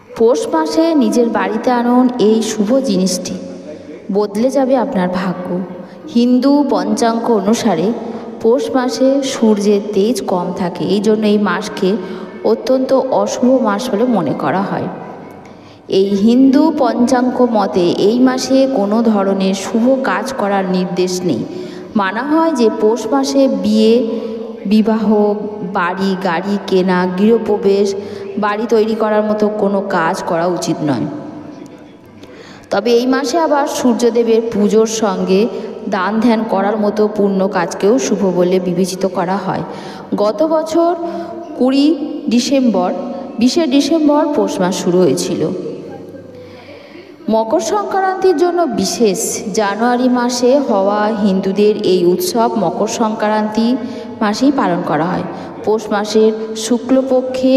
পৌষ মাসে নিজের বাড়িতে আনুন এই শুভ জিনিসটি, বদলে যাবে আপনার ভাগ্য। হিন্দু পঞ্চাঙ্গ অনুসারে পৌষ মাসে সূর্যের তেজ কম থাকে, এই জন্য এই মাসকে অত্যন্ত অশুভ মাস বলে মনে করা হয়। এই হিন্দু পঞ্চাঙ্গ মতে এই মাসে কোনো ধরনের শুভ কাজ করার নির্দেশ নেই। মানা হয় যে পৌষ মাসে বিয়ে, বিবাহ, বাড়ি গাড়ি কেনা, গৃহপ্রবেশ, বাড়ি তৈরি করার মতো কোনো কাজ করা উচিত নয়। তবে এই মাসে আবার সূর্যদেবের পুজোর সঙ্গে দান ধ্যান করার মতো পূর্ণ কাজকেও শুভ বলে বিবেচিত করা হয়। গত বছর 20 ডিসেম্বর পৌষ মাস শুরু হয়েছিল। মকর সংক্রান্তির জন্য বিশেষ জানুয়ারি মাসে হওয়া হিন্দুদের এই উৎসব মকর সংক্রান্তি মাসেই পালন করা হয়। পৌষ মাসের শুক্লপক্ষে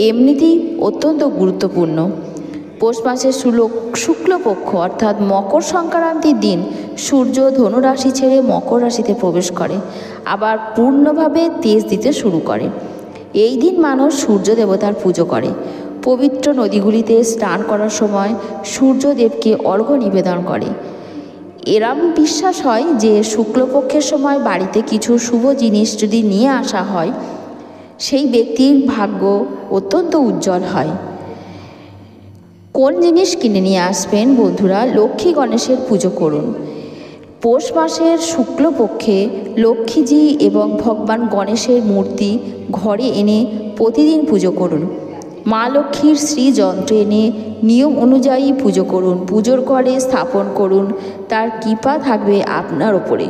এমনিতেই অত্যন্ত গুরুত্বপূর্ণ। পৌষ মাসের শুক্লপক্ষ অর্থাৎ মকর সংক্রান্তির দিন সূর্য ধনু রাশি ছেড়ে মকর রাশিতে প্রবেশ করে, আবার পূর্ণভাবে তেজ দিতে শুরু করে। এই দিন মানুষ সূর্য দেবতার পুজো করে। পবিত্র নদীগুলিতে স্নান করার সময় সূর্যদেবকে অর্ঘ্য নিবেদন করে। এরম বিশ্বাস হয় যে শুক্লপক্ষের সময় বাড়িতে কিছু শুভ জিনিস যদি নিয়ে আসা হয়, সেই ব্যক্তির ভাগ্য অত্যন্ত উজ্জ্বল হয়। কোন জিনিস কিনে নিয়ে আসবেন বন্ধুরা? লক্ষ্মী গণেশের পুজো করুন। পৌষ মাসের শুক্লপক্ষে লক্ষ্মীজি এবং ভগবান গণেশের মূর্তি ঘরে এনে প্রতিদিন পুজো করুন। মা লক্ষ্মীর শ্রীযন্ত্র এনে নিয়ম অনুযায়ী পুজো করুন। পুজোর ঘরে স্থাপন করুন, তার কৃপা থাকবে আপনার ওপরে।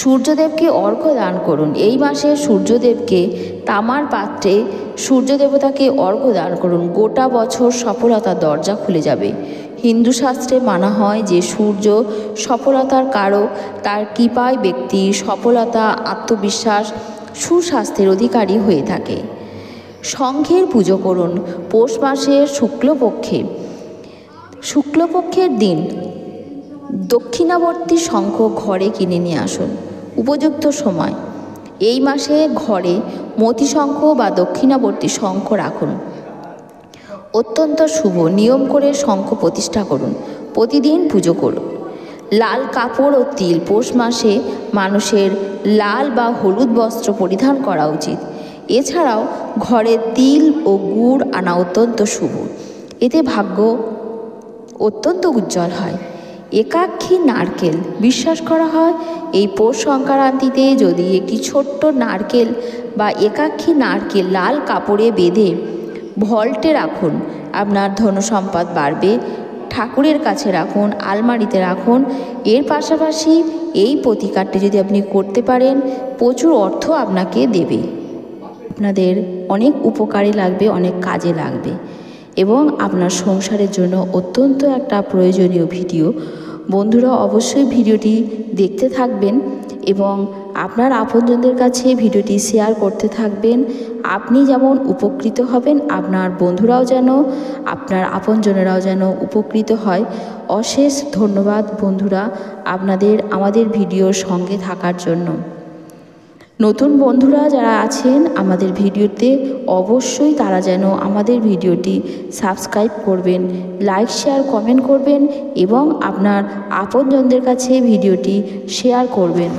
সূর্যদেবকে অর্ঘ্য দান করুন। এই মাসে সূর্যদেবকে তামার পাত্রে সূর্য দেবতাকে অর্ঘ্য দান করুন। গোটা বছর সফলতার দরজা খুলে যাবে। হিন্দু শাস্ত্রে মানা হয় যে সূর্য সফলতার কারক, তার কৃপায় ব্যক্তি সফলতা, আত্মবিশ্বাস, সুস্বাস্থ্যের অধিকারী হয়ে থাকে। শঙ্খের পুজো করুন। পৌষ মাসের শুক্লপক্ষের দিন দক্ষিণাবর্তী শঙ্খ ঘরে কিনে নিয়ে আসুন। উপযুক্ত সময় এই মাসে ঘরে মতি শঙ্খ বা দক্ষিণাবর্তী শঙ্খ রাখুন, অত্যন্ত শুভ। নিয়ম করে শঙ্খ প্রতিষ্ঠা করুন, প্রতিদিন পুজো করুন। লাল কাপড় ও তিল, পৌষ মাসে মানুষের লাল বা হলুদ বস্ত্র পরিধান করা উচিত। এছাড়াও ঘরে তিল ও গুড় আনা অত্যন্ত শুভ, এতে ভাগ্য অত্যন্ত উজ্জ্বল হয়। একাক্ষী নারকেল, বিশ্বাস করা হয় এই পৌষ সংক্রান্তিতে যদি একটি ছোট্ট নারকেল বা একাক্ষী নারকেল লাল কাপড়ে বেঁধে ভল্টে রাখুন, আপনার ধনসম্পদ বাড়বে। ঠাকুরের কাছে রাখুন, আলমারিতে রাখুন। এর পাশাপাশি এই প্রতিকারটি যদি আপনি করতে পারেন, প্রচুর অর্থ আপনাকে দেবে, আপনাদের অনেক উপকারে লাগবে, অনেক কাজে লাগবে এবং আপনার সংসারের জন্য অত্যন্ত একটা প্রয়োজনীয় ভিডিও। বন্ধুরা অবশ্যই ভিডিওটি দেখতে থাকবেন এবং আপনার আপনজনদের কাছে ভিডিওটি শেয়ার করতে থাকবেন। আপনি যেমন উপকৃত হবেন, আপনার বন্ধুরাও যেন, আপনার আপনজনেরাও যেন উপকৃত হয়। অশেষ ধন্যবাদ বন্ধুরা আপনাদের আমাদের ভিডিওর সঙ্গে থাকার জন্য। নতুন বন্ধুরা যারা আছেন আমাদের ভিডিওতে, অবশ্যই তারা যেন আমাদের ভিডিওটি সাবস্ক্রাইব করবেন, লাইক শেয়ার কমেন্ট করবেন এবং আপনার আপনজনদের কাছে ভিডিওটি শেয়ার করবেন।